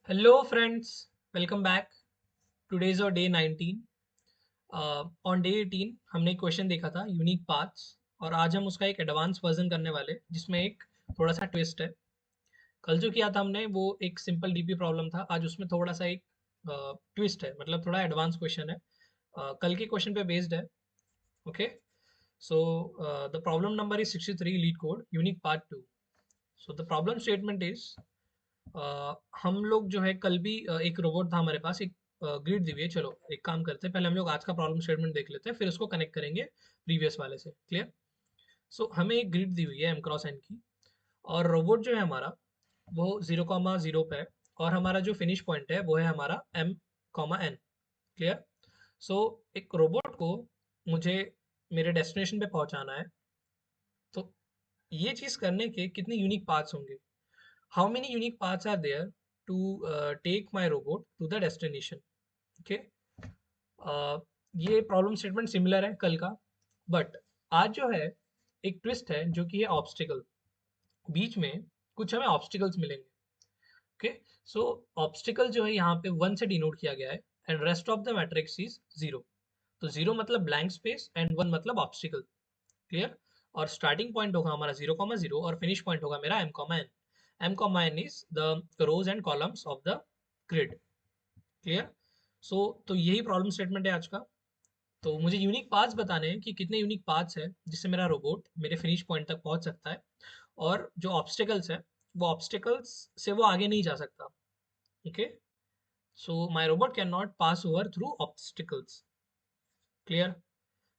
Hello friends, welcome back. Today is our day 19. On day 18 हमने एक question देखा था यूनिक पाथ्स और आज हम उसका एक एडवांस वर्जन करने वाले जिसमें एक थोड़ा सा ट्विस्ट है। कल जो किया था हमने वो एक सिंपल डीपी प्रॉब्लम था, आज उसमें थोड़ा सा एक ट्विस्ट है, मतलब थोड़ा एडवांस क्वेश्चन है। कल के क्वेश्चन पे बेस्ड है। Okay, so the problem number is 63, leet code unique part 2। So the problem statement is हम लोग जो है कल भी एक रोबोट था हमारे पास, एक ग्रिड दी हुई है। चलो एक काम करते हैं, पहले हम लोग आज का प्रॉब्लम स्टेटमेंट देख लेते हैं, फिर उसको कनेक्ट करेंगे प्रीवियस वाले से। क्लियर? सो हमें एक ग्रिड दी हुई है एम क्रॉस एन की, और रोबोट जो है हमारा वो 0,0 पे है, और हमारा जो फिनिश पॉइंट है वो है हमारा M,N। क्लियर? सो एक रोबोट को मुझे मेरे डेस्टिनेशन पे पहुंचाना है, तो ये चीज करने के कितने यूनिक पाथ्स होंगे? How many unique paths are there to take my robot to the destination? Okay. ये प्रॉब्लम स्टेटमेंट सिमिलर है कल का, बट आज जो है एक ट्विस्ट है जो कि है ऑब्स्टिकल। बीच में कुछ हमें ऑब्स्टिकल्स मिलेंगे। ओके, सो ऑब्स्टिकल जो है यहाँ पे 1 से डिनोट किया गया है, and rest of the matrix is 0। तो 0 मतलब ब्लैंक स्पेस एंड 1 मतलब ऑब्स्टिकल। क्लियर? और स्टार्टिंग पॉइंट होगा हमारा 0,0 और फिनिश पॉइंट होगा मेरा M,N। M,N is the rows and columns of the grid. Clear? So तो यही प्रॉब्लम स्टेटमेंट है आज का। तो मुझे यूनिक पाथ्स बताने हैं कि कितने यूनिक पाथ्स है जिससे मेरा रोबोट मेरे फिनिश पॉइंट तक पहुंच सकता है, और जो ऑब्स्टिकल्स है वो ऑब्स्टिकल्स से वो आगे नहीं जा सकता। Okay, so my robot can not pass over through obstacles. Clear?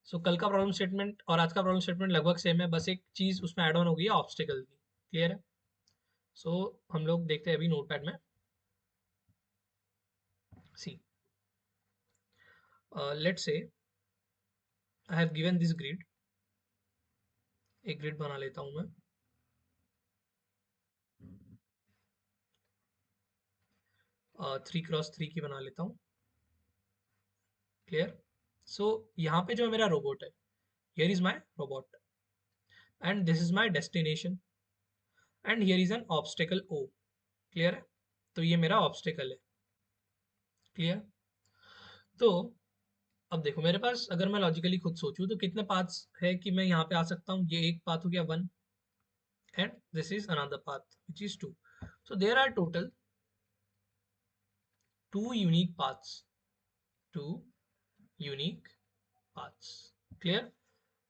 So कल का प्रॉब्लम स्टेटमेंट और आज का प्रॉब्लम स्टेटमेंट लगभग सेम है, बस एक चीज उसमें ऐड ऑन हो गई है ऑब्स्टिकल की। क्लियर है? सो हम लोग देखते हैं अभी नोटपैड में। See, let's say I have given this grid. एक ग्रिड बना लेता हूं मैं। 3x3 की बना लेता हूँ। क्लियर? सो यहाँ पे जो मेरा रोबोट है, here is my robot and this is my destination, and here is an obstacle O. Clear है? तो ये मेरा ऑब्स्टिकल है। क्लियर? तो अब देखो मेरे पास, अगर मैं लॉजिकली खुद सोचूं तो कितने पाथ्स है कि मैं यहाँ पे आ सकता हूँ। ये एक पाथ हो गया 1, and this is another path which is 2. So there are total 2 unique paths. 2 unique paths. Clear?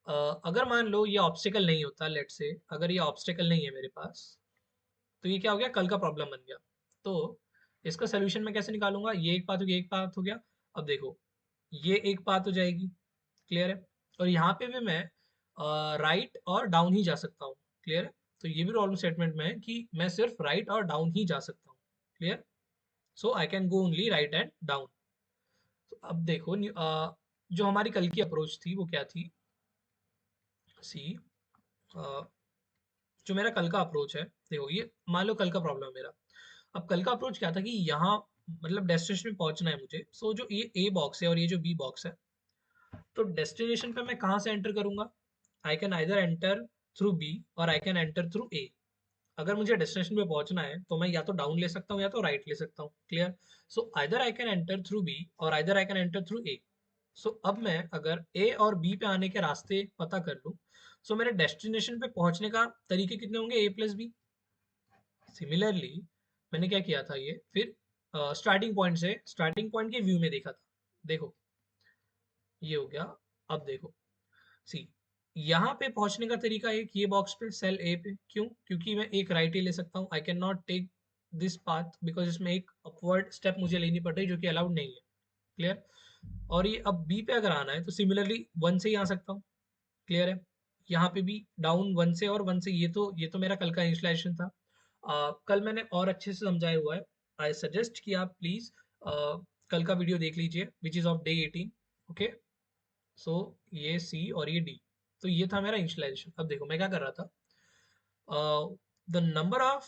अगर मान लो ये ऑब्स्टिकल नहीं होता, लेट से अगर ये ऑब्स्टिकल नहीं है मेरे पास, तो ये क्या हो गया, कल का प्रॉब्लम बन गया। तो इसका सोल्यूशन मैं कैसे निकालूंगा? ये एक पाथ हो गया, एक पाथ हो गया। अब देखो ये एक पाथ हो जाएगी। क्लियर है? और यहाँ पे भी मैं राइट और डाउन ही जा सकता हूँ। क्लियर है? तो ये भी प्रॉब्लम स्टेटमेंट में है कि मैं सिर्फ राइट और डाउन ही जा सकता हूँ। Clear? So I can go only right and down. तो अब देखो जो हमारी कल की अप्रोच थी वो क्या थी? सी, जो मेरा कल का अप्रोच है, देखो ये मान लो कल का प्रॉब्लम है मेरा। अब कल का अप्रोच क्या था कि यहाँ मतलब डेस्टिनेशन में पहुंचना है मुझे। सो जो ये ए बॉक्स है और ये जो बी बॉक्स है, तो डेस्टिनेशन पे मैं कहाँ से एंटर करूंगा? I can either enter through B और I can enter through A. अगर मुझे डेस्टिनेशन पे पहुंचना है तो मैं या तो डाउन ले सकता हूँ या तो राइट ले सकता हूँ। Clear? So either I can enter through B और either I can enter through A. So अब मैं अगर ए और बी पे आने के रास्ते पता कर लूँ, सो मेरे डेस्टिनेशन पे पहुंचने का तरीके कितने होंगे? ए प्लस बी। सिमिलरली मैंने क्या किया था, ये फिर स्टार्टिंग पॉइंट से स्टार्टिंग पॉइंट के व्यू में देखा था। देखो ये हो गया। अब देखो, सी, यहाँ पे पहुंचने का तरीका एक ये बॉक्स पे सेल ए पे। क्यों? क्योंकि मैं एक राइट ही ले सकता हूँ। I can not take this path because इसमें एक अपवर्ड स्टेप मुझे लेनी पड़ रही है जो कि अलाउड नहीं है। क्लियर? और ये अब बी पे अगर आना है तो सिमिलरली 1 से ही आ सकता हूँ। क्लियर है? यहाँ पे भी डाउन 1 से और 1 से। ये तो मेरा कल का इंस्टॉलेशन था। कल मैंने और अच्छे से समझाया हुआ है। आई सजेस्ट कि आप प्लीज कल का वीडियो देख लीजिए which is of day 18। Okay, so ये सी और ये डी। तो ये था मेरा इनिशियलाइजेशन। अब देखो मैं क्या कर रहा था। The number of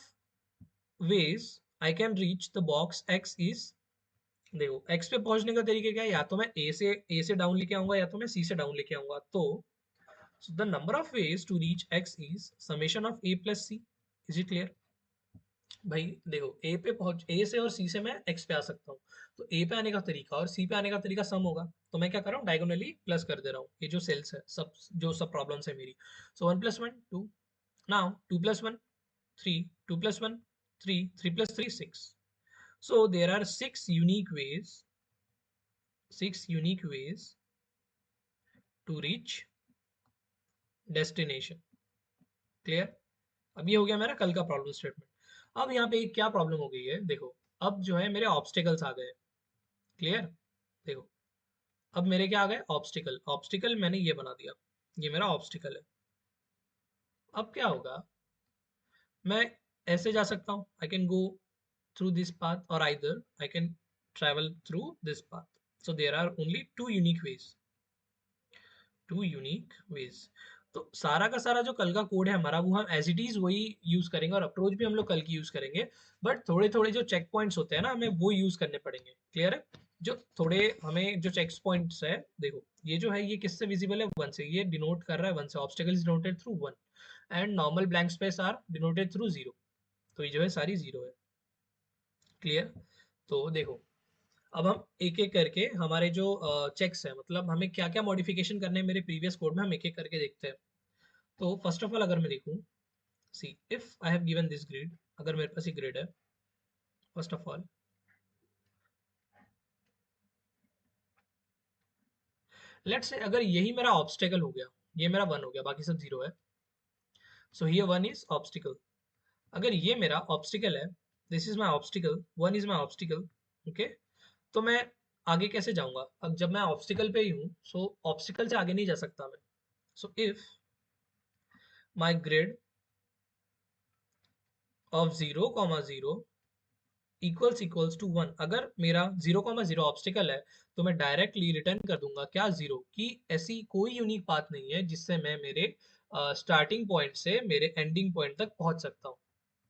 ways I can reach the box x is, देखो एक्स पे पहुंचने का तरीका क्या है? या तो मैं ए से डाउन लेके आऊंगा या तो मैं सी से डाउन लेके आऊंगा। तो the number of ways to reach X is summation of A plus C. Is it clear? भाई देखो, ए से और सी से मैं एक्स पे आ सकता हूँ। तो ए पे आने का तरीका और सी पे आने का तरीका सम होगा। तो मैं क्या कर रहा हूँ, डायगोनली प्लस कर दे रहा हूँ ये जो सेल्स है, सब प्रॉब्लम्स है मेरी। सो 1 + 1 2, now 2 + 1 3, 2 + 1 3, 3 + 3 6। So there are six unique ways to reach destination. Clear? अब ये हो गया मेरा कल का प्रॉब्लम स्टेटमेंट। अब यहाँ पे एक क्या प्रॉब्लम हो गई है, देखो। अब जो है मेरे ऑब्स्टिकल्स आ गए। क्लियर? देखो, अब मेरे क्या आ गए, ऑब्स्टिकल। ऑब्स्टिकल मैंने ये बना दिया, ये मेरा ऑब्स्टिकल है। अब क्या होगा, मैं ऐसे जा सकता हूँ, I can go through this path, or either I can travel through this path. So there are only two unique ways. तो सारा का सारा जो कल का कोड है हमारा, वो हम एज इट इज वही यूज करेंगे, और अप्रोच भी हम लोग कल की यूज करेंगे। बट थोड़े थोड़े जो चेक पॉइंट्स होते हैं ना, हमें वो यूज करने पड़ेंगे। क्लियर है? जो थोड़े हमें जो चेक पॉइंट्स है, देखो ये जो है, ये किससे विजिबल है, वन से। ये डिनोट कर रहा है वन से, obstacle is denoted through one, and normal blank space are denoted through zero. तो ये जो है सारी जीरो है। क्लियर? तो देखो, अब हम एक एक करके हमारे जो चेक्स है, मतलब हमें क्या क्या मॉडिफिकेशन करने हैं मेरे प्रीवियस कोड में, हम एक एक करके देखते हैं। तो फर्स्ट ऑफ ऑल अगर मैं देखूं, see if I have given this grid, अगर मेरे पास ये ग्रिड है, first of all let's say अगर यही मेरा ऑब्स्टेकल हो गया, ये मेरा वन हो गया, बाकी सब जीरो है। So here one is obstacle. अगर ये मेरा ऑब्स्टिकल है, this is my obstacle, one is my obstacle. Okay, तो मैं आगे कैसे जाऊंगा? अब जब मैं ऑब्स्टिकल पे ही हूँ, सो ऑब्स्टिकल से आगे नहीं जा सकता मैं। So if my grid of 0, 0 equals to one, अगर मेरा 0, 0 ऑब्स्टिकल है, तो मैं डायरेक्टली रिटर्न कर दूंगा क्या, जीरो। कि ऐसी कोई यूनिक पाथ नहीं है जिससे मैं मेरे स्टार्टिंग पॉइंट से मेरे एंडिंग पॉइंट तक पहुंच सकता हूँ।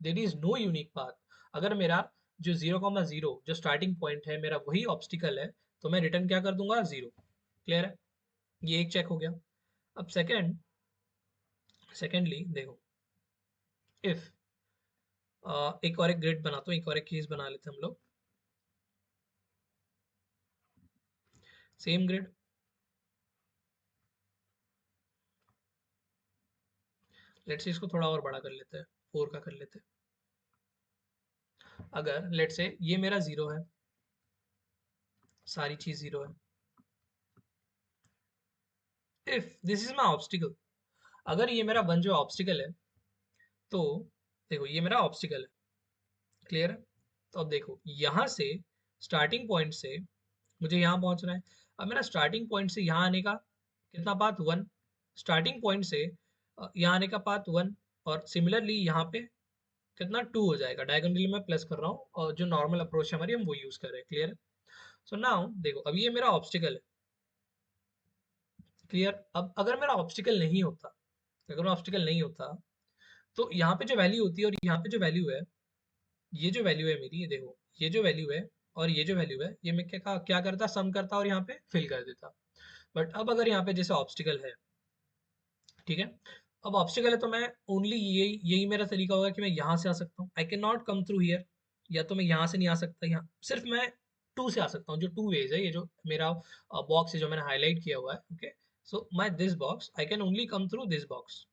There is no unique path. अगर मेरा जो 0, 0 जो स्टार्टिंग पॉइंट है मेरा, वही ऑब्स्टिकल है, तो मैं रिटर्न क्या कर दूंगा, जीरो। क्लियर है? ये एक चेक हो गया। अब सेकेंडली देखो, इफ एक और एक ग्रिड बनाता हूँ, एक और एक केस बना लेते हैं हम लोग। सेम ग्रिड, लेट्स से इसको थोड़ा और बड़ा कर लेते हैं, 4 का कर लेते हैं। अगर लेट्स से ये मेरा जीरो है, सारी चीज जीरो है। If this is my obstacle, अगर ये मेरा वन जो ऑब्स्टिकल है, तो देखो ये मेरा ऑब्स्टिकल है। क्लियर है? तो अब देखो, यहाँ से स्टार्टिंग पॉइंट से मुझे यहाँ पहुंचना है। अब मेरा स्टार्टिंग पॉइंट से यहाँ आने का कितना पाथ, वन। स्टार्टिंग पॉइंट से यहाँ आने का पाथ वन, और सिमिलरली यहाँ पे कितना, टू हो जाएगा। डायगोनली मैं प्लस कर रहा हूँ, और जो नॉर्मल अप्रोच है हमारी, हम वो यूज कर रहे हैं। क्लियर है? सो नाउ देखो, अब ये मेरा ऑब्स्टिकल है। क्लियर? अब अगर मेरा ऑब्स्टिकल नहीं होता, अगर ऑब्स्टिकल नहीं होता, तो यहाँ पे जो वैल्यू होती है और यहाँ पे जो वैल्यू है, ये जो वैल्यू है मेरी, ये देखो, ये जो वैल्यू है और ये जो वैल्यू है, ये मैं क्या क्या करता, सम करता और यहाँ पे फिल कर देता। बट अब अगर यहाँ पे जैसे ऑब्स्टिकल है, ठीक है, अब ऑब्स्टिकल है, तो मैं ओनली यही यही मेरा तरीका होगा कि मैं यहाँ से आ सकता हूँ। I can not come through here, या तो मैं यहाँ से नहीं आ सकता, यहाँ सिर्फ मैं टू से आ सकता हूँ। जो टू वेज है, ये जो मेरा बॉक्स है जो मैंने हाईलाइट किया हुआ है, okay. So my this box, I can only come through this box.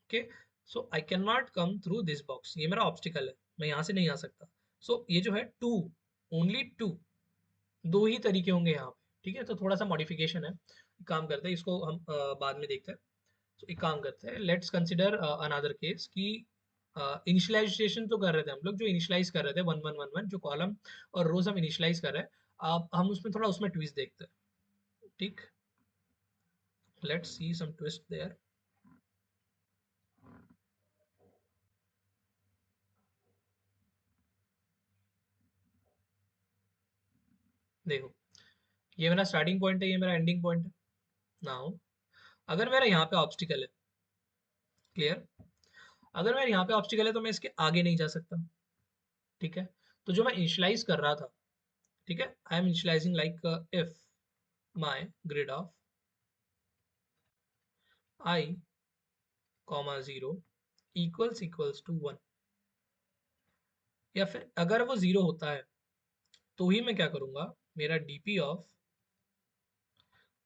Okay, so I can not come through this box, ये मेरा ऑब्स्टिकल है, मैं यहाँ से नहीं आ सकता। सो ये जो है टू, ओनली टू, दो ही तरीके होंगे यहाँ पे। ठीक है, तो थोड़ा सा मॉडिफिकेशन है, एक काम करते हैं, इसको हम बाद में देखते हैं। तो एक काम करते हैं, लेट्स कंसिडर अनदर केस कि इनिशियलाइजेशन तो कर रहे थे हम लोग, जो इनिशियलाइज कर रहे थे 1 1 1 1, जो कॉलम और रोज हम इनिशियलाइज कर रहे हैं। अब हम उसमें थोड़ा उसमें ट्विस्ट देखते हैं। ठीक, let's see some twist there. देखो, ये मेरा स्टार्टिंग पॉइंट है, ये मेरा एंडिंग पॉइंट है। नाउ अगर मेरा यहाँ पे ऑब्स्टिकल है, क्लियर, अगर मेरा यहाँ पे ऑब्स्टिकल है, तो मैं इसके आगे नहीं जा सकता। ठीक है, तो जो मैं इनिशियलाइज कर रहा था, ठीक है, I am initializing like if my grid of I, 0 equals to one. या फिर अगर वो 0 होता है तो ही मैं क्या करूंगा, मेरा डीपी ऑफ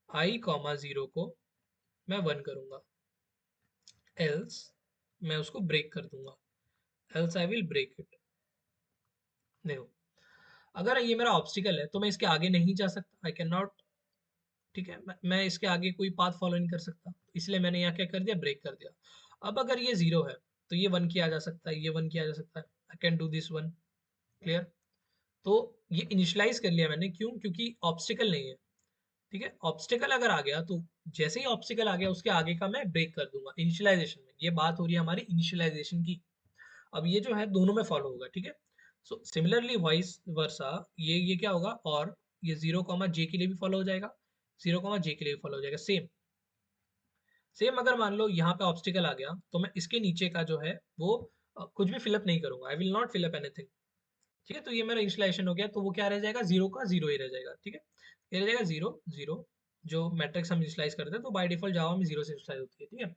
आई कॉमा 0 को मैं 1 करूंगा, एल्स मैं उसको ब्रेक कर दूंगा, else I will break it. देखो, अगर ये मेरा ऑब्स्टिकल है तो मैं इसके आगे नहीं जा सकता, आई कैन नॉट, ठीक है, मैं इसके आगे कोई पाथ फॉलो नहीं कर सकता, इसलिए मैंने यहाँ क्या कर दिया, ब्रेक कर दिया। अब अगर ये 0 है तो ये 1 किया जा सकता है, ये 1 किया जा सकता है, I can do this 1, clear. तो ये इनिशियलाइज कर लिया मैंने, क्यों, क्योंकि ऑब्स्टिकल नहीं है, ठीक है। ऑब्स्टिकल अगर आ गया तो जैसे ही ऑब्स्टिकल आ गया उसके आगे का मैं ब्रेक कर दूंगा इनिशियलाइजेशन में, ये बात हो रही है हमारी इनिशियलाइजेशन की। अब ये जो है दोनों में फॉलो होगा, ठीक है। सो सिमिलरली वाइस वर्सा, ये क्या होगा, और ये 0, जे के लिए भी फॉलो हो जाएगा, 0, जे के लिए भी फॉलो हो जाएगा, सेम सेम। अगर मान लो यहाँ पे ऑब्स्टिकल आ गया तो मैं इसके नीचे का जो है वो कुछ भी फिलअप नहीं करूंगा, I will not fill up anything, ठीक है। तो ये मेरा इनिशियलाइजेशन हो गया, तो वो क्या रह जाएगा, 0 का 0 ही रह जाएगा, ठीक है। ये रह जाएगा 0 0, जो मैट्रिक्स हम इनिशियलाइज करते हैं तो बाय डिफॉल्ट जावा में 0 से इनिशियलाइज होती है, ठीक है।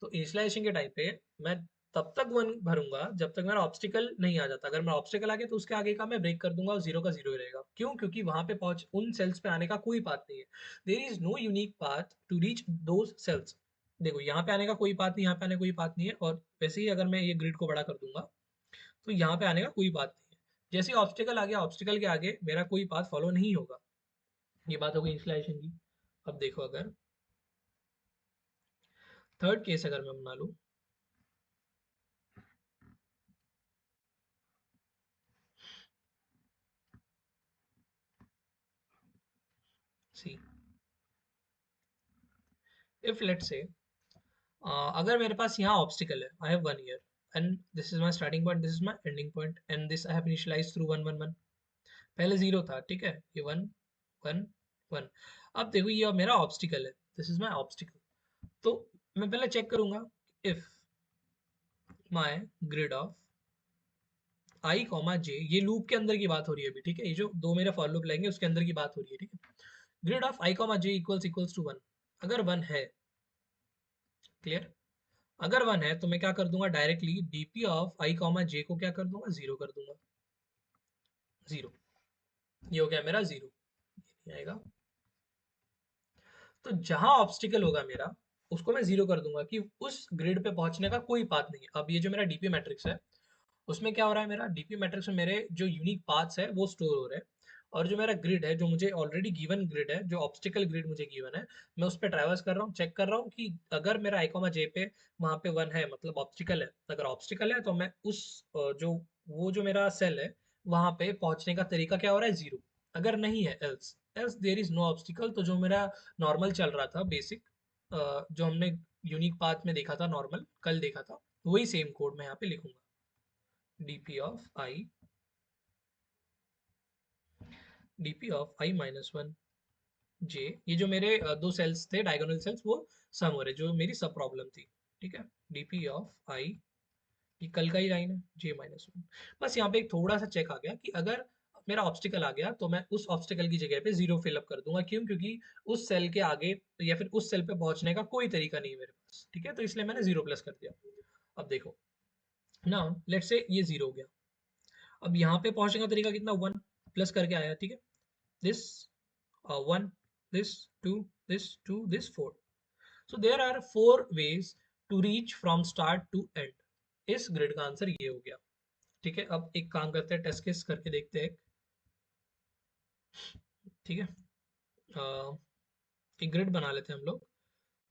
तो इनिशियलाइजेशन के टाइम पे मैं तब तक 1 भरूंगा जब तक मेरा ऑब्स्टिकल नहीं आ जाता, अगर मेरा ऑब्स्टिकल आ गया तो उसके आगे का मैं ब्रेक कर दूंगा और 0 का 0 ही रहेगा, क्यों, क्योंकि वहां पे पहुंच उन सेल्स पे आने का कोई पाथ नहीं है, there is no unique path to reach those cells. देखो, यहाँ पे आने का कोई पाथ नहीं, यहाँ पे आने का कोई पाथ नहीं है, और वैसे ही अगर मैं ये ग्रिड को बड़ा कर दूंगा तो यहाँ पे आने का कोई बात नहीं है। जैसे ही ऑब्स्टिकल आ गया, ऑब्स्टिकल के आगे मेरा कोई पाथ फॉलो नहीं होगा, ये बात हो गई इनिशियलाइजेशन की। अब देखो, अगर थर्ड केस अगर मैं बना लूँ, सी, इफ लेट्स से अगर मेरे पास यहाँ ऑब्स्टिकल है, I have 1 year and this is my starting point, this is my ending point, and this I have initialize through 1 1 1, पहले 0 था, ठीक है, ये 1 1 1। अब देखो, ये मेरा ऑब्स्टिकल है, दिस इज माई ऑब्स्टिकल। तो मैं पहले चेक करूंगा, if my grid of I comma J, ये लूप के अंदर की बात हो रही है अभी, ठीक है, ये जो दो मेरे फॉर लूप लेंगे उसके अंदर की बात हो रही है, ठीक है। Grid of I comma J equals to 1, अगर 1 है, क्लियर, अगर 1 है तो मैं क्या कर दूंगा, directly DP of I comma J को क्या कर दूंगा, 0 कर दूंगा, 0, ये हो गया मेरा 0, ये आएगा। तो जहां ऑब्स्टिकल होगा मेरा, उसको मैं 0 कर दूंगा कि उस ग्रिड पे पहुंचने का कोई पाथ नहीं है। अब ये जो मेरा डीपी मैट्रिक्स है उसमें क्या हो रहा है, मेरा डीपी मैट्रिक्स में मेरे जो यूनिक पाथ्स है वो स्टोर हो रहे हैं, और जो मेरा ग्रिड है, जो मुझे ऑलरेडी गिवन ग्रिड है, जो ऑब्स्टिकल ग्रिड मुझे गिवन है, मैं उस पर ट्रैवर्स कर रहा हूँ, चेक कर रहा हूँ कि अगर मेरा आइकोमा जे पे वहां पे 1 है, मतलब ऑब्स्टिकल है, अगर ऑब्स्टिकल है तो मैं उस जो वो जो मेरा सेल है वहां पे पहुंचने का तरीका क्या हो रहा है, 0, अगर नहीं है, else else there is no obstacle, तो जो मेरा नॉर्मल चल रहा था बेसिक, जो हमने यूनिक पाथ में देखा था, नॉर्मल कल देखा था, वही सेम कोड मैं यहाँ पे लिखूंगा, dp of I, dp of I minus 1 j, ये जो मेरे दो सेल्स थे डायगोनल सेल्स, वो सम हो रहे, जो मेरी सब प्रॉब्लम थी, ठीक है। dp of I, ये कल का ही लाइन है, j माइनस 1। बस यहाँ पे एक थोड़ा सा चेक आ गया कि अगर मेरा ऑब्स्टिकल आ गया तो मैं उस ऑब्स्टिकल की जगह पे 0 फिलअप कर दूंगा, क्यों, क्योंकि उस सेल के आगे या फिर उस सेल पे पहुंचने का कोई तरीका नहीं है मेरे पास, ठीक है, तो इसलिए मैंने 0 प्लस कर दिया। अब देखो ना, लेट्स से ये 0 हो गया, अब यहाँ पे पहुंचने का तरीका कितना, 1 प्लस करके आया, ठीक है, this 1, this 2, this 2, this 4, so there are 4 ways to reach from start to end। इस ग्रिड का आंसर ये हो गया, ठीक है। अब एक काम करते हैं, टेस्ट केस करके देखते हैं, ठीक है। एक ग्रिड बना लेते हैं हम लोग,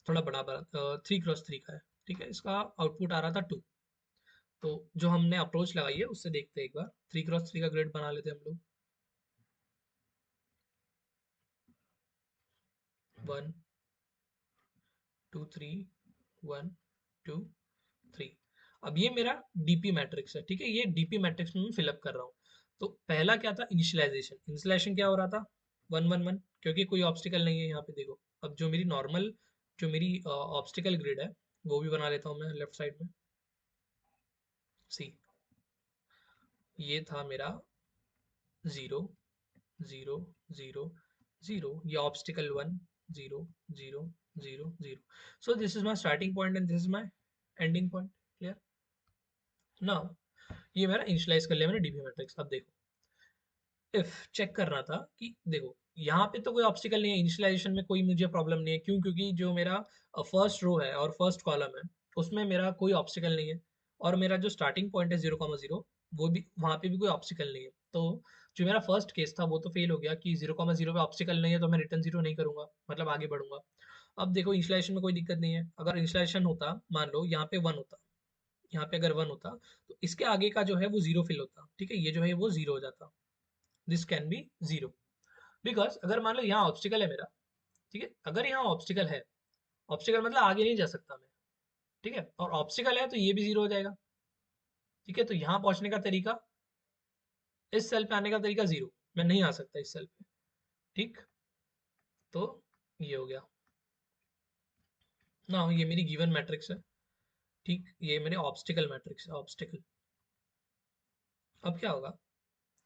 थोड़ा बड़ा बड़ा, 3 क्रॉस 3 का है, ठीक है, इसका आउटपुट आ रहा था 2, तो जो हमने अप्रोच लगाई है उससे देखते हैं एक बार, 3 क्रॉस 3 का ग्रिड बना लेते हैं हम लोग, 1 2 3 1 2 3। अब ये मेरा डीपी मैट्रिक्स है, ठीक है, ये डीपी मैट्रिक्स में मैं फिलअप कर रहा हूँ। तो पहला क्या था, इनिशियलाइजेशन, इनिशियलाइजेशन क्या हो रहा था, 1 1 1, क्योंकि कोई ऑब्स्टिकल नहीं है यहाँ पे, देखो। अब जो मेरी नॉर्मल, जो मेरी ऑब्स्टिकल ग्रिड है वो भी बना लेता हूँ मैं लेफ्ट साइड में, सी, ये था मेरा 0 0 0 0, ये obstacle 1 0 0 0 0, so this is my starting point and this is my ending point, clear। now ये मेरा इनिशियलाइज कर लिया मैंने डीपी मैट्रिक्स। अब देखो, इफ चेक करना था कि देखो यहाँ पे तो कोई ऑब्स्टिकल नहीं है, इनिशियलाइजेशन में कोई मुझे प्रॉब्लम नहीं है। क्यों? क्योंकि जो मेरा फर्स्ट रो है और फर्स्ट कॉलम है उसमें मेरा कोई ऑब्स्टिकल नहीं है, और मेरा जो स्टार्टिंग पॉइंट है 0,0 वो भी वहाँ पे भी कोई ऑब्स्टिकल नहीं है। तो जो मेरा फर्स्ट केस था वो तो फेल हो गया कि 0,0 पे ऑब्स्टिकल नहीं है, तो मैं रिटर्न 0 नहीं करूंगा, मतलब आगे बढ़ूंगा। अब देखो इनिशियलाइजेशन में कोई दिक्कत नहीं है। अगर इनिशियलाइजेशन होता, मान लो यहाँ पे 1 होता, यहाँ पे अगर 1 होता तो इसके आगे का जो है वो 0 फिल होता, ठीक है, ये जो है वो 0 हो जाता। दिस कैन बी 0, बिकॉज अगर मान लो यहाँ ऑब्स्टिकल है मेरा, ठीक है, अगर यहाँ ऑब्स्टिकल है, ऑब्स्टिकल मतलब आगे नहीं जा सकता मैं, ठीक है, और ऑब्स्टिकल है तो ये भी 0 हो जाएगा, ठीक है। तो यहाँ पहुंचने का तरीका, इस सेल पे आने का तरीका 0, मैं नहीं आ सकता इस सेल पे, ठीक। तो ये हो गया ना, ये मेरी गिवन मैट्रिक्स है, ठीक, ये मेरे ऑब्स्टिकल मैट्रिक्स है, ऑब्स्टिकल। अब क्या होगा,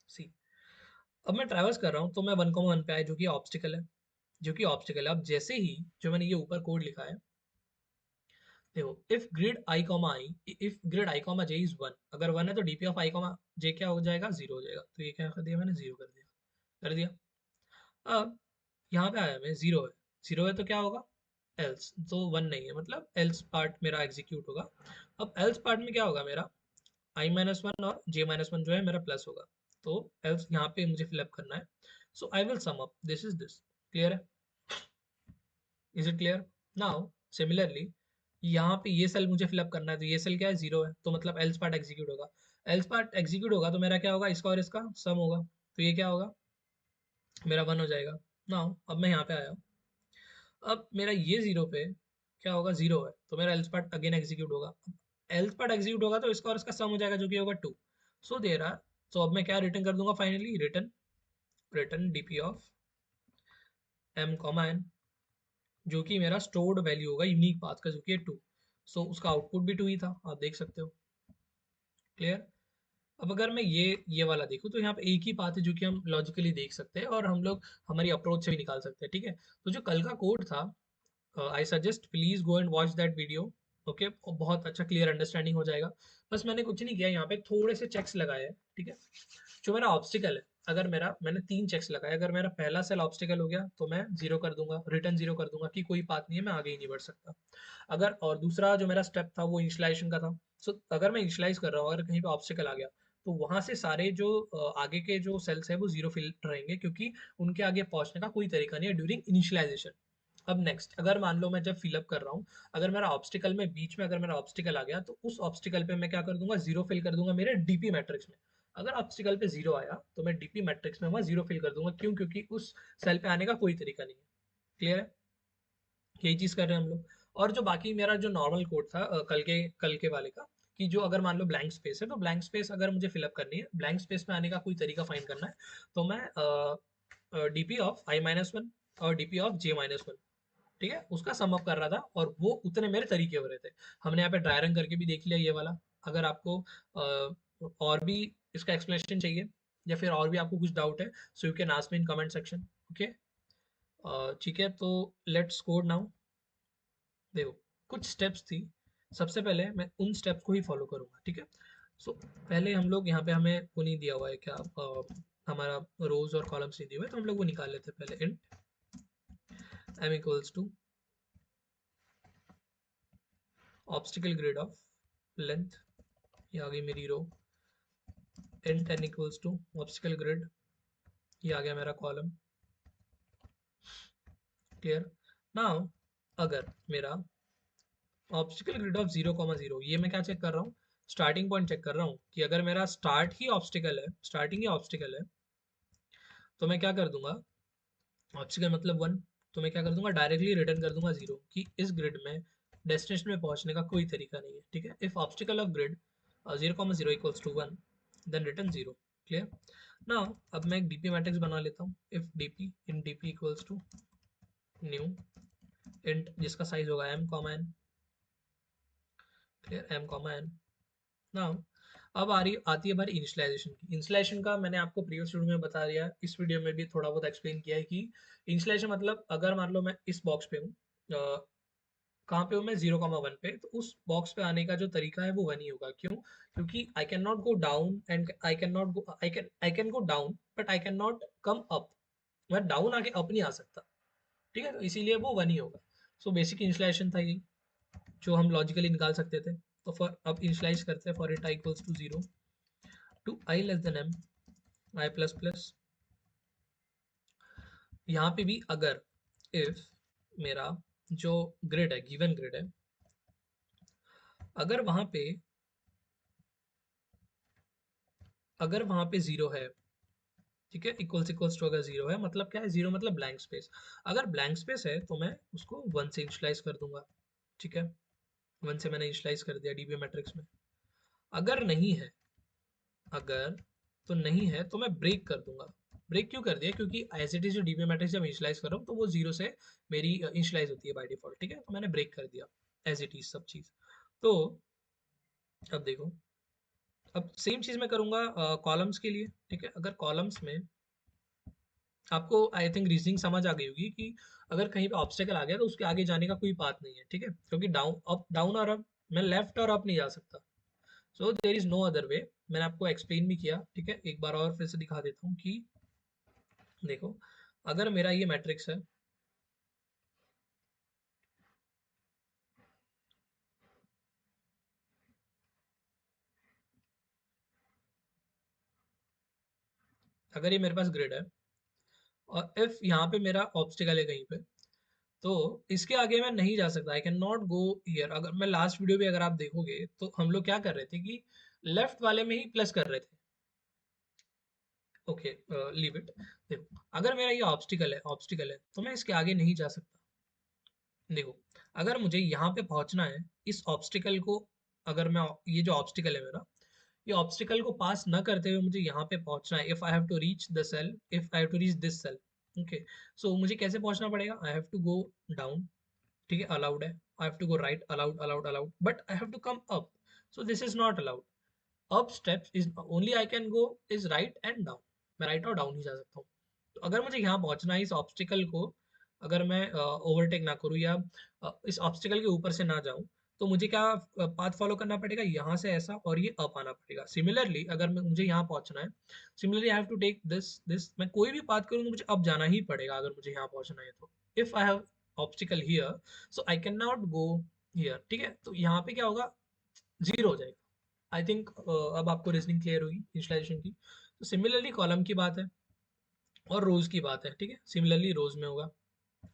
सी, अब मैं ट्रैवर्स कर रहा हूँ तो मैं 1,1 पे आया जो कि ऑब्स्टिकल है, जो कि ऑब्स्टिकल है। अब जैसे ही जो मैंने ये ऊपर कोड लिखा है, देखो, if grid eye comma I, if grid eye comma J is 1, अगर 1 है तो डीपी ऑफ आई कॉमा जे क्या हो जाएगा, 0 हो जाएगा। तो ये क्या कर दिया मैंने, 0 कर दिया, कर दिया। अब यहाँ पे आया मैं, 0 है, 0 है तो क्या होगा, एल्स, तो 1 नहीं है, मतलब एल्स पार्ट मेरा एग्जीक्यूट होगा। अब एल्स पार्ट में क्या होगा मेरा, i-1 और j-1 जो है मेरा प्लस होगा। तो एल्स यहाँ पे मुझे फिलअप करना है, so I will sum up this is this. Clear है? Is it clear? Now similarly यहाँ पे ये सेल मुझे फिलअप करना है, तो ये सेल क्या है, 0 है, तो मतलब एल्स पार्ट एग्जीक्यूट होगा। एल्स पार्ट एग्जीक्यूट होगा तो मेरा क्या होगा, इसका और इसका सम होगा, तो ये क्या होगा, मेरा 1 हो जाएगा। नाउ अब मैं यहाँ पे आया हूँ, अब मेरा ये 0 पे क्या होगा, 0 है, तो मेरा एल्स पार्ट अगेन एग्जीक्यूट होगा। एल्स पार्ट एग्जीक्यूट होगा तो इसका और इसका सम हो जाएगा जो कि होगा 2। सो देयर आर, तो अब मैं क्या रिटर्न कर दूंगा finally, return, return DP of M comma N, जो कि मेरा स्टोर्ड वैल्यू होगा यूनिक पाथ का, जो कि है 2। सो उसका आउटपुट भी 2 ही था, आप देख सकते हो। क्लियर? अब अगर मैं ये वाला देखूँ तो यहाँ पे एक ही पाथ है जो कि हम लॉजिकली देख सकते हैं, और हम लोग हमारी अप्रोच से भी निकाल सकते हैं, ठीक है। तो जो कल का कोड था, I suggest please go and watch that video, okay, बहुत अच्छा क्लियर अंडरस्टैंडिंग हो जाएगा। बस मैंने कुछ नहीं किया, यहाँ पे थोड़े से चेक्स लगाए हैं, ठीक है। जो मेरा ऑब्स्टिकल है, अगर मेरा, मैंने 3 चेक्स लगाए, अगर मेरा पहला सेल ऑब्स्टिकल हो गया तो मैं 0 कर दूंगा, रिटर्न 0 कर दूंगा कि कोई पाथ नहीं है, मैं आगे ही नहीं बढ़ सकता। अगर, और दूसरा जो मेरा स्टेप था वो इनिशियलाइजेशन का था। सो अगर मैं इनिशियलाइज कर रहा हूँ, अगर कहीं पे ऑब्स्टिकल आ गया तो वहां से सारे जो आगे के जो सेल्स है वो 0 फिल रहेंगे, क्योंकि उनके आगे पहुंचने का कोई तरीका नहीं है ड्यूरिंग इनिशियलाइजेशन। अब नेक्स्ट, अगर मान लो मैं जब फिलअप कर रहा हूँ, अगर मेरा ऑब्स्टिकल में बीच में अगर मेरा ऑब्स्टिकल आ गया तो उस ऑब्स्टिकल पे मैं क्या कर दूंगा, 0 फिल कर दूंगा मेरे डीपी मैट्रिक्स में। अगर ऑब्स्टिकल पे 0 आया तो मैं डीपी मैट्रिक्स में वहां 0 फिल कर दूंगा। क्यों? क्योंकि उस सेल पे आने का कोई तरीका नहीं है। क्लियर है? यही चीज कर रहे हैं हम लोग। और जो बाकी मेरा जो नॉर्मल कोड था कल के वाले का, कि जो अगर मान लो ब्लैंक स्पेस है, तो ब्लैंक स्पेस अगर मुझे फिलअप करनी है, ब्लैंक स्पेस में आने का कोई तरीका फाइंड करना है, तो मैं डीपी ऑफ i-1 और डीपी ऑफ j-1, ठीक है, उसका सम अप कर रहा था, और वो उतने मेरे तरीके हो रहे थे। हमने यहाँ पे ड्राई रन करके भी देख लिया ये वाला। अगर आपको और भी इसका एक्सप्लेनेशन चाहिए, या फिर और भी आपको कुछ डाउट है, so you can ask me in comment section, okay. ठीक है, तो लेट्स कोड नाउ। देखो, कुछ स्टेप्स थी, सबसे पहले मैं उन स्टेप्स को ही फॉलो करूंगा, ठीक है। सो पहले हम लोग यहाँ पे, हमें वो नहीं दिया हुआ है क्या, हमारा रोज और कॉलम्स नहीं दिए हुए, तो हम लोग वो निकाल लेते हैं पहले। Int m equals to obstacle grid of length, ये आ गई मेरी row. Int n equals to obstacle grid, ये आ गया मेरा कॉलम। क्लियर? नाउ अगर मेरा ऑब्स्टिकल ग्रिड ऑफ 0,0, ये मैं क्या चेक कर रहा हूँ, स्टार्टिंग पॉइंट चेक कर रहा हूँ, कि अगर मेरा स्टार्ट ही ऑब्स्टिकल है, स्टार्टिंग ही ऑब्स्टिकल है, तो मैं क्या कर दूंगा, ऑब्स्टिकल मतलब 1, तो मैं क्या कर दूंगा, डायरेक्टली रिटर्न कर दूंगा 0, कि इस ग्रिड में डेस्टिनेशन में पहुंचने का कोई तरीका नहीं है, ठीक है। If obstacle of grid 0,0 equals to 1, then return 0। Clear? Now अब मैं एक डीपी मैट्रिक्स बना लेता हूँ। If DP in DP equals to new int, जिसका साइज होगा m comma n। Clear? m comma n। Now अब आती है बारी इनिशियलाइजेशन की। इनिशियलाइजेशन का मैंने आपको प्रीवियस वीडियो में बता दिया, इस वीडियो में भी थोड़ा बहुत एक्सप्लेन किया है कि इनिशियलाइजेशन मतलब, अगर मान लो मैं इस बॉक्स पे हूँ, कहाँ पे हूँ मैं, 0,1 पे, तो उस बॉक्स पे आने का जो तरीका है वो 1 ही होगा। क्यों? क्योंकि आई can not go down and I can go down but I can not come up. मैं डाउन आके अप नहीं आ सकता, ठीक है, तो इसीलिए वो 1 ही होगा। सो बेसिक इंस्टॉलेशन था यही, जो हम लॉजिकली निकाल सकते थे। तो फॉर अब इनिशियलाइज करते हैं, for it I equals to 0 to I less than M I plus plus. यहाँ पे भी अगर इफ मेरा जो ग्रिड है, गिवन ग्रिड है, अगर वहां पे जीरो है, ठीक है, इक्वल्स इक्वल्स टू, अगर जीरो है मतलब क्या है, जीरो मतलब ब्लैंक स्पेस। अगर ब्लैंक स्पेस है तो मैं उसको 1 से इनिशियलाइज कर दूंगा, ठीक है, 1 से मैंने इनिशियलाइज कर दिया डीबी मैट्रिक्स में। अगर नहीं है, अगर तो नहीं है तो मैं ब्रेक कर दूंगा। ब्रेक क्यों कर दिया? क्योंकि एज इट इज जो डीबी मैट्रिक्स जब इनिशियलाइज कर रहा हूँ तो वो जीरो से मेरी इनिशियलाइज होती है बाय डिफॉल्ट, ठीक है, तो मैंने ब्रेक कर दिया एज इट इज सब चीज। तो अब देखो, अब सेम चीज मैं करूंगा कॉलम्स के लिए, ठीक है। अगर कॉलम्स में आपको आई थिंक रीजनिंग समझ आ गई होगी कि अगर कहीं पे ऑब्स्टेकल आ गया तो उसके आगे जाने का कोई बात नहीं है, ठीक है, क्योंकि डाउन और अप, मैं लेफ्ट और अप नहीं जा सकता। So there is no other way. मैंने आपको एक्सप्लेन भी किया, ठीक है, एक बार और फिर से दिखा देता हूँ कि देखो, अगर मेरा ये मैट्रिक्स है, अगर ये मेरे पास ग्रिड है और इफ यहाँ पे मेरा ऑब्स्टिकल है कहीं पे, तो इसके आगे मैं नहीं जा सकता, आई कैन नॉट गो हियर। अगर मैं लास्ट वीडियो भी अगर आप देखोगे तो हम लोग क्या कर रहे थे कि लेफ्ट वाले में ही प्लस कर रहे थे। Okay, leave it. देखो, अगर मेरा ये ऑब्स्टिकल है तो मैं इसके आगे नहीं जा सकता। देखो, अगर मुझे यहाँ पे पहुंचना है, इस ऑब्स्टिकल को, अगर मैं, ये जो ऑब्स्टिकल है मेरा, ये ऑब्स्टिकल को पास ना करते हुए मुझे यहाँ पे पहुंचना है, if I have to reach the cell, if I have to reach this cell, okay, so मुझे कैसे पहुंचना पड़ेगा? I have to go down, ठीक है, अलाउड है। I have to go right, allowed allowed allowed, but I have to come up, so this is not allowed. Up steps is only I can go is right and down, मैं right और down ही जा सकता हूँ। तो अगर मुझे यहाँ पहुंचना है, इस ऑब्स्टिकल को अगर मैं ओवरटेक ना करूँ या इस ऑब्स्टिकल के ऊपर से ना जाऊं, तो मुझे क्या पाथ फॉलो करना पड़ेगा? यहाँ से ऐसा और ये अप आना पड़ेगा। सिमिलरली अगर मुझे यहाँ पहुंचना है, similarly I have to take this this, मैं कोई भी पाथ करूँ तो मुझे अप जाना ही पड़ेगा अगर मुझे यहाँ पहुंचना है तो। If I have obstacle here, so I can not go here, ठीक है, तो यहाँ पे क्या होगा, जीरो हो जाएगा। आई थिंक अब आपको रीजनिंग क्लियर होगी इनिशियलाइजेशन की। तो सिमिलरली कॉलम की बात है और रोज की बात है, ठीक है, सिमिलरली रोज में होगा।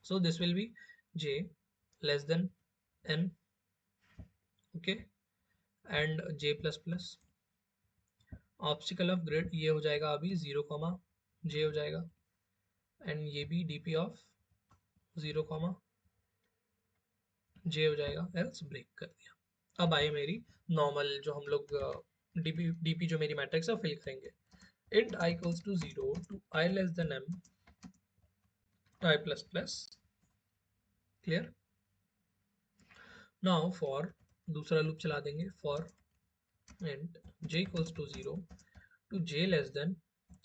So this will be J less than N, okay, and J plus plus. Obstacle of grid ये हो जाएगा अभी 0, जे हो जाएगा, एंड ये भी डीपी ऑफ 0, जे हो जाएगा, एल्स ब्रेक कर दिया। अब आए मेरी नॉर्मल जो हम लोग डीपी जो मेरी मैट्रिक्स है फिल करेंगे। int I equals to 0 to I less than m I plus plus, clear। now for दूसरा लूप चला देंगे, for int j equals to 0 to j less than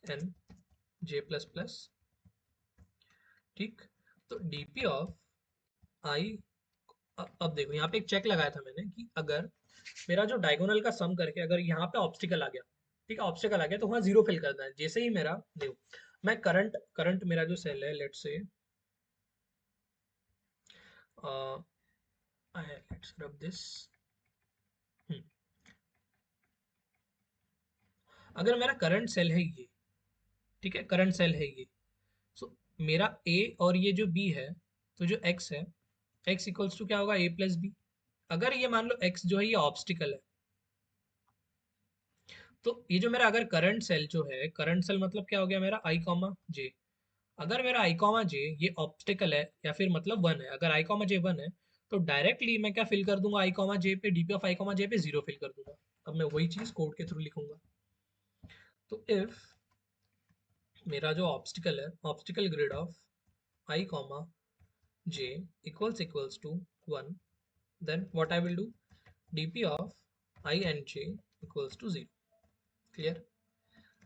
n j plus plus, ठीक। तो dp of i, अब देखो यहाँ पे एक चेक लगाया था मैंने कि अगर मेरा जो डायगोनल का सम करके अगर यहाँ पे ऑब्स्टिकल आ गया, ठीक है, ऑब्स्टिकल आ गया तो वहां जीरो फिल करना है। जैसे ही मेरा देखो, मैं करंट करंट मेरा जो सेल है, let's say let's rub this, अगर मेरा करंट सेल है ये, ठीक है, करंट सेल है ये, सो मेरा ए और ये जो बी है, तो जो एक्स है, एक्स इक्वल्स टू क्या होगा, ए प्लस बी। अगर ये मान लो एक्स जो है ये ऑब्स्टिकल है, तो ये जो मेरा अगर करंट सेल जो है, करंट सेल मतलब क्या हो गया मेरा, आई कॉमा जे। अगर मेरा आई कॉमा जे ये ऑब्स्टिकल है या फिर मतलब वन है, अगर आई कॉमा जे वन है, तो डायरेक्टली मैं क्या फिल कर दूंगा, आई कॉमा जे पे, डीपी ऑफ आई कॉमा जे पे जीरो फिल कर दूंगा। अब मैं वही चीज कोड के थ्रू लिखूंगा। तो इफ मेरा जो ऑब्स्टिकल है, obstacle grid of I comma j equals to 1, then what I will do, dp of I and j equals to 0, clear।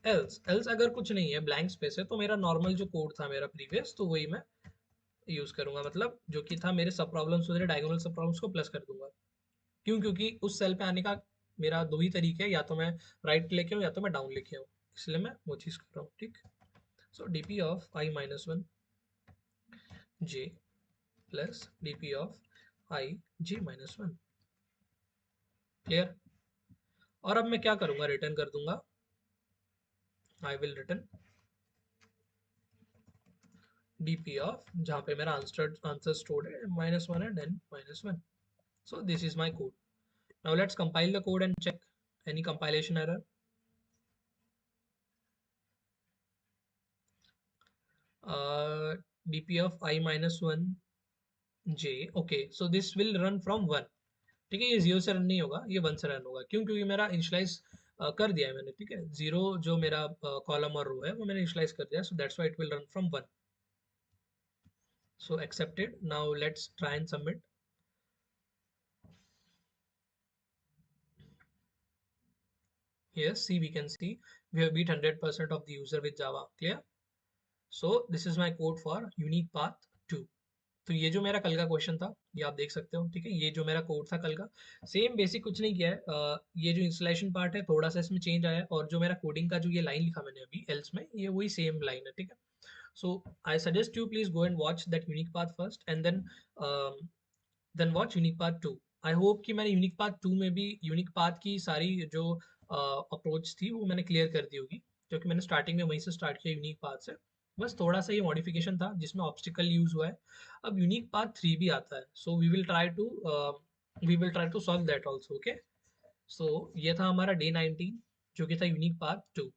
else अगर कुछ नहीं है, ब्लैंक स्पेस है, तो मेरा नॉर्मल जो कोड था मेरा प्रीवियस, तो वही मैं यूज करूंगा, मतलब जो कि था मेरे सब प्रॉब्लम्स उधर, डायगोनल सब प्रॉब्लम्स को प्लस कर दूंगा। क्यों? क्योंकि उस सेल पे आने का मेरा दो ही तरीके हैं, या तो मैं राइट लेके आऊँ या तो मैं डाउन लेके आऊँ, इसलिए मैं वो चीज़ कर रहा हूँ। ठीक। So DP of i minus one j plus DP of i j minus one. Clear? और अब मैं क्या करूंगा, रिटर्न कर दूंगा, I will return dp of जहाँ पे मेरा आंसर स्टोर्ड है -1 and n -1. So this is my code. Now let's compile the code and check any compilation error. dp of I -1 j. Okay, so this will run from 1. ठीक है, ये 0 से run नहीं होगा, ये 1 से रन होगा। क्यों? क्योंकि मेरा इनिशियलाइज कर दिया है मैंने। ठीक है, 0 जो मेरा कॉलम और रो है वो मैंने इनिशियलाइज कर दिया, so that's why it will run from 1. So accepted. Now let's try and submit. Yes, see, we can see we have beat 100% of the user with Java. Clear? So this is my code for unique path 2. तो ये जो मेरा कल का question था, ये आप देख सकते हो। ठीक है, ये जो मेरा कोड था कल का, सेम बेसिक कुछ नहीं किया है। ये जो इंस्टॉलेशन पार्ट है थोड़ा सा इसमें चेंज आया है, और जो मेरा कोडिंग का जो ये लाइन लिखा मैंने अभी एल्स में, ये वही सेम लाइन है। ठीक है, so I suggest you please go and watch that unique path first, and then watch unique path 2. I hope कि मैंने यूनिक पाथ 2 में भी यूनिक पाथ की सारी जो अप्रोच थी वो मैंने क्लियर कर दी होगी, क्योंकि मैंने स्टार्टिंग में वहीं से स्टार्ट किया यूनिक पाथ से। बस थोड़ा सा ये मॉडिफिकेशन था जिसमें ऑब्स्टिकल यूज हुआ है। अब यूनिक पाथ 3 भी आता है, so we will try to solve that also. Okay, so ये था हमारा डे 19 जो कि था यूनिक पाथ 2।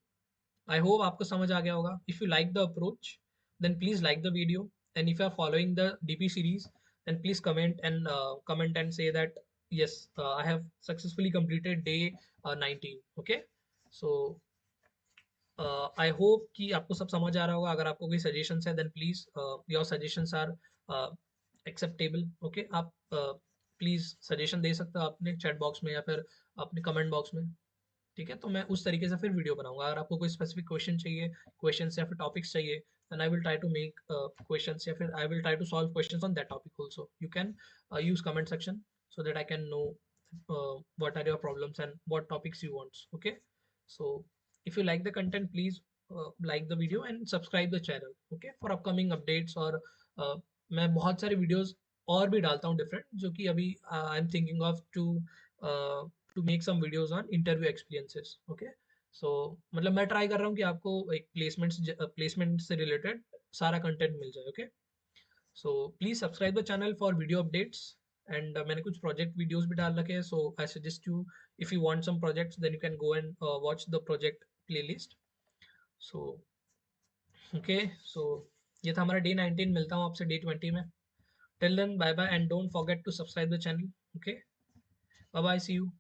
I hope आपको समझ आ गया होगा। If you like the approach, then please like the video. And if you are following the DP series, then please comment and say that yes, I have successfully completed day 19. Okay, so I hope कि आपको सब समझ आ रहा होगा। अगर आपको कोई suggestions है, then please your suggestions are acceptable. Okay, आप please suggestion दे सकते हो अपने chat box में या फिर अपने comment box में। ठीक है, तो मैं उस तरीके से फिर वीडियो बनाऊंगा। अगर आपको कोई स्पेसिफिक क्वेश्चन चाहिए, क्वेश्चंस या फिर टॉपिक्स चाहिए, then I will try to make questions, या फिर I will try to solve questions on that topic also. You can use comment section so that I can know what are your problems and what topics you want. Okay, so if you like the content, please like the video and subscribe the channel. Okay, for upcoming updates, और मैं बहुत सारे videos और भी डालता हूँ different, जो कि अभी I am thinking of to make some videos on interview experiences. Okay, so मतलब मैं ट्राई कर रहा हूँ कि आपको एक प्लेसमेंट से रिलेटेड सारा कंटेंट मिल जाए। Okay, so please subscribe the channel for video updates, and मैंने कुछ प्रोजेक्ट वीडियोस भी डाल रखे हैं, so I suggest you, if you want some projects then you can go and watch the project playlist. So okay, so ये था हमारा day 19। मिलता हूँ आपसे डे 20 में। Till then bye bye, and don't forget to subscribe the channel. Okay, bye bye, see you.